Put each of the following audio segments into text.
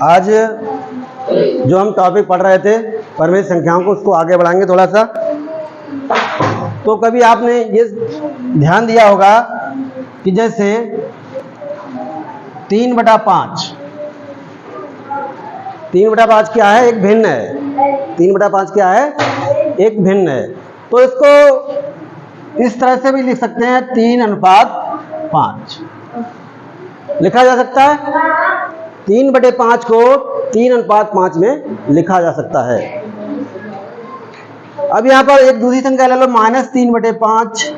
आज जो हम टॉपिक पढ़ रहे थे परमेय संख्याओं को, उसको आगे बढ़ाएंगे थोड़ा सा। तो कभी आपने ये ध्यान दिया होगा कि जैसे 3/5, 3/5 क्या है? एक भिन्न है। 3/5 क्या है? एक भिन्न है। तो इसको इस तरह से भी लिख सकते हैं, 3:5 लिखा जा सकता है। 3/5 को 3:5 में लिखा जा सकता है। अब यहाँ पर एक दूसरी संख्या ले लो, -3/5,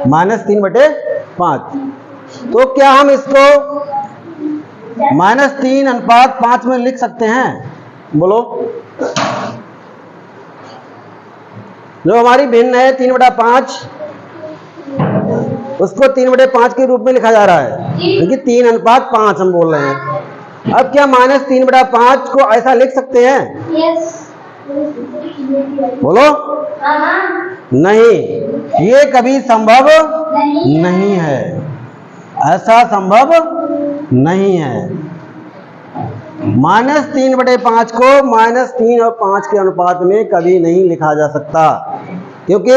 -3/5। तो क्या हम इसको -3:5 में लिख सकते हैं? बोलो। जो हमारी भिन्न है 3/5, उसको 3/5 के रूप में लिखा जा रहा है, क्योंकि 3:5 हम बोल रहे हैं। अब क्या -3/5 को ऐसा लिख सकते हैं? बोलो। नहीं, ये कभी संभव नहीं है। ऐसा संभव नहीं है। -3/5 को -3 और 5 के अनुपात में कभी नहीं लिखा जा सकता, क्योंकि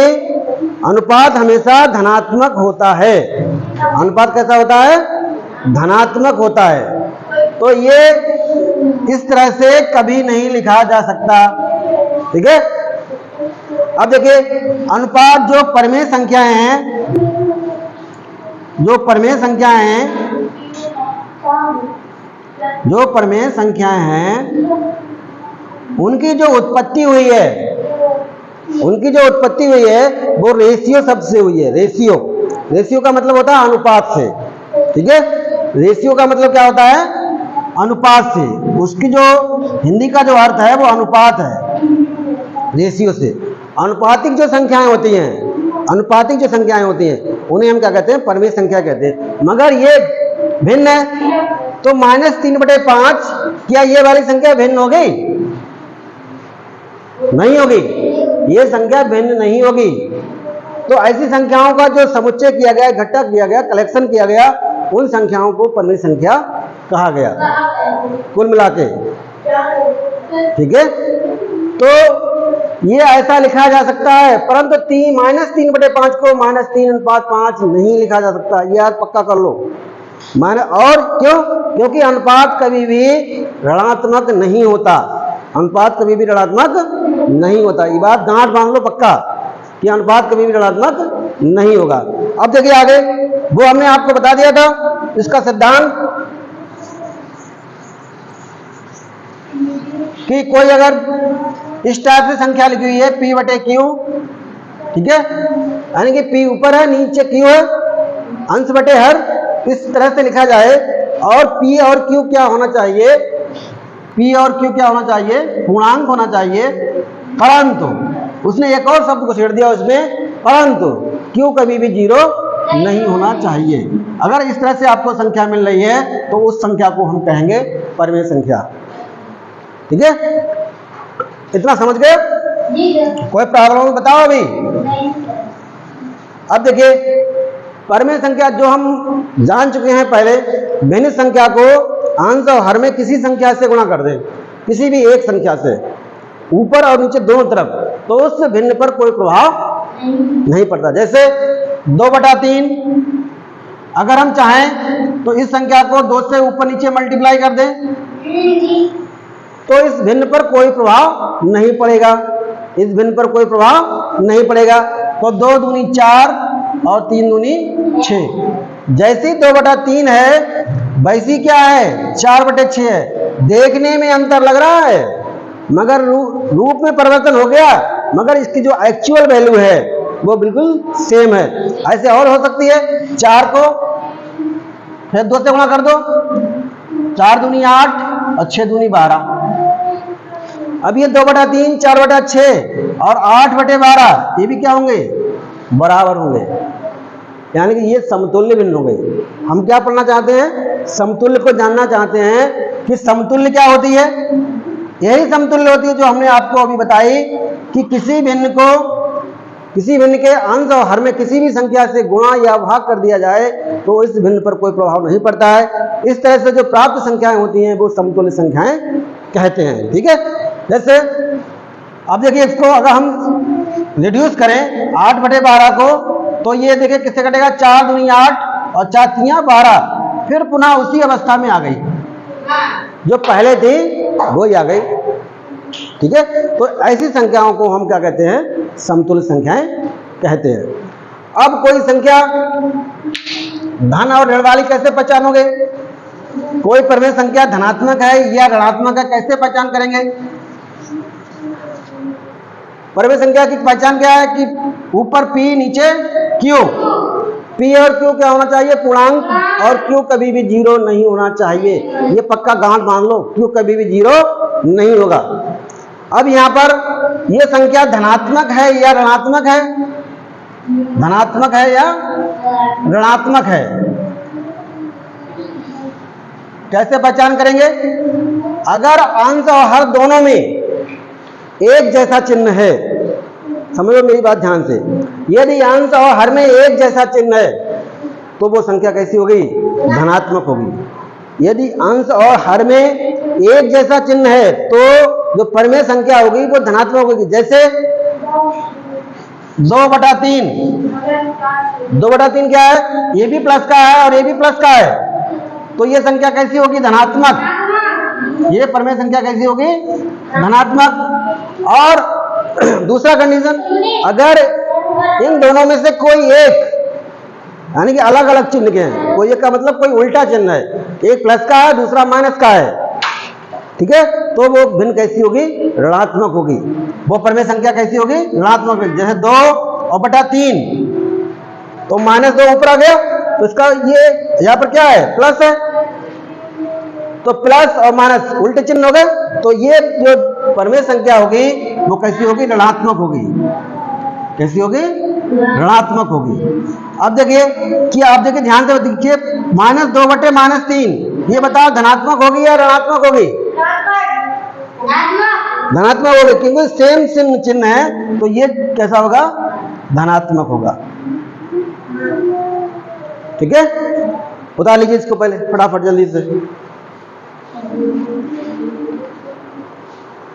अनुपात हमेशा धनात्मक होता है। अनुपात कैसा होता है? धनात्मक होता है। तो ये इस तरह से कभी नहीं लिखा जा सकता। ठीक है। अब देखिए, अनुपात जो परमेय संख्याएं हैं, जो परमेय संख्याएं हैं, उनकी जो उत्पत्ति हुई है, वो रेशियो शब्द से हुई है। रेशियो का मतलब होता है अनुपात से। ठीक है। रेशियो का मतलब क्या होता है? अनुपात से। उसकी जो हिंदी का जो अर्थ है वो अनुपात है। रेशियो से अनुपातिक जो संख्याएं होती हैं, उन्हें हम क्या कहते हैं? परमेय संख्या कहते हैं। मगर ये भिन्न है, तो -3/5, क्या ये वाली संख्या भिन्न हो गई? नहीं होगी। ये संख्या भिन्न नहीं होगी। तो ऐसी संख्याओं का जो समुच्चय किया गया, इकट्ठा किया गया, कलेक्शन किया गया, उन संख्याओं को परमेय संख्या कहा गया, कुल मिला के। ठीक है। तो ये ऐसा लिखा जा सकता है, परंतु -3/5 को -3:5 नहीं लिखा जा सकता। ये आज पक्का कर लो। और क्यों? क्योंकि अनुपात कभी भी ऋणात्मक नहीं होता। अनुपात कभी भी ऋणात्मक नहीं होता। ये बात गांठ बांध लो पक्का, कि अनुपात कभी भी ऋणात्मक नहीं होगा। अब देखिए आगे, वो हमने आपको बता दिया था इसका सिद्धांत, कि कोई अगर इस टाइप से संख्या लिखी हुई है P/Q, ठीक है, यानी कि P ऊपर है, नीचे Q है, अंश बटे हर, इस तरह से लिखा जाए। और P और Q क्या होना चाहिए? P और Q क्या होना चाहिए? पूर्णांक होना चाहिए। परंतु उसने एक और शब्द को छेड़ दिया उसमें, परंतु Q कभी भी 0 नहीं होना चाहिए। अगर इस तरह से आपको संख्या मिल रही है, तो उस संख्या को हम कहेंगे परमेय संख्या। ठीक है। इतना समझ गए? कोई प्रॉब्लम बताओ अभी? अब देखिए, परमेय संख्या जो हम जान चुके हैं पहले, भिन्न संख्या को अंश और हर में किसी संख्या से गुणा कर दें, किसी भी एक संख्या से, ऊपर और नीचे दोनों तरफ, तो उस भिन्न पर कोई प्रभाव नहीं पड़ता। जैसे 2/3, अगर हम चाहें तो इस संख्या को 2 से ऊपर नीचे मल्टीप्लाई कर दें, तो इस भिन्न पर कोई प्रभाव नहीं पड़ेगा। इस भिन्न पर कोई प्रभाव नहीं पड़ेगा। तो 2 दूनी 4 और 3 दूनी 6। जैसी 2/3 है, वैसी क्या है? 4/6 है। देखने में अंतर लग रहा है, मगर रूप में परिवर्तन हो गया, मगर इसकी जो एक्चुअल वैल्यू है वो बिल्कुल सेम है। ऐसे और हो सकती है, 4 को फिर 2 से गुणा कर दो, 4 दूनी 8 और 6 दूनी 12। अब ये 2/3, 4/6 और 8/12, ये भी क्या होंगे? बराबर होंगे। यानी कि ये समतुल्य भिन्न हो गए। हम क्या पढ़ना चाहते हैं? समतुल्य को जानना चाहते हैं कि समतुल्य क्या होती है। यही समतुल्य होती है जो हमने आपको अभी बताई, कि किसी भिन्न को किसी भिन्न के अंश और हर में किसी भी संख्या से गुणा या भाग कर दिया जाए तो इस भिन्न पर कोई प्रभाव नहीं पड़ता है। इस तरह से जो प्राप्त संख्याएं होती हैं वो समतुल्य संख्याएं कहते हैं। ठीक है, जैसे अब देखिए इसको अगर हम रिड्यूस करें 8/12 को, तो ये देखिए किससे कटेगा, 4 दूनी 8 और 4 तियां 12, फिर पुनः उसी अवस्था में आ गई जो पहले थी वही आ गई। ठीक है, तो ऐसी संख्याओं को हम क्या कहते हैं, समतुल्य संख्याएं कहते हैं। अब कोई संख्या धन और ऋण वाली कैसे पहचानोगे, कोई परिमेय संख्या धनात्मक है या ऋणात्मक है कैसे पहचान करेंगे। परिमेय संख्या की पहचान क्या है कि ऊपर P नीचे Q, P और Q क्या होना चाहिए, पूर्णांक, और Q कभी भी 0 नहीं होना चाहिए। ये पक्का गांठ बांध लो, Q कभी भी 0 नहीं होगा। अब यहाँ पर ये संख्या धनात्मक है या ऋणात्मक है, धनात्मक है या ऋणात्मक है, कैसे पहचान करेंगे। अगर अंश और हर दोनों में एक जैसा चिन्ह है, समझो मेरी बात ध्यान से, यदि अंश और हर में एक जैसा चिन्ह है तो वो संख्या कैसी होगी, धनात्मक होगी। यदि अंश और हर में एक जैसा चिन्ह है तो जो परिमेय संख्या होगी वो धनात्मक होगी। जैसे 2/3, 2/3 क्या है, ये भी प्लस का है और ये भी प्लस का है, तो ये संख्या कैसी होगी, धनात्मक। ये परिमेय संख्या कैसी होगी, धनात्मक। और दूसरा कंडीशन, अगर इन दोनों में से कोई एक, यानी कि अलग अलग चिन्ह के हैं, कोई एक का मतलब कोई उल्टा चिन्ह है, एक प्लस का है दूसरा माइनस का है, ठीक है, तो वो भिन्न कैसी होगी, ऋणात्मक होगी। वो परिमेय संख्या कैसी होगी, ऋणात्मक। जैसे 2/3, तो -2 ऊपर आ गया, तो इसका ये यहाँ पर क्या है, प्लस है, तो प्लस और माइनस उल्टे चिन्ह हो गए, तो ये जो परिमेय संख्या होगी वो कैसी होगी, ऋणात्मक होगी। कैसी होगी, ऋणात्मक होगी। अब देखिए कि आप देखिए ध्यान से देखिए, -2/-3, ये बताओ धनात्मक होगी या ऋणात्मक होगी, धनात्मक होगी, क्योंकि सेम चिन्ह है, तो ये कैसा होगा, धनात्मक होगा। ठीक है, उतार लीजिए इसको पहले फटाफट जल्दी से।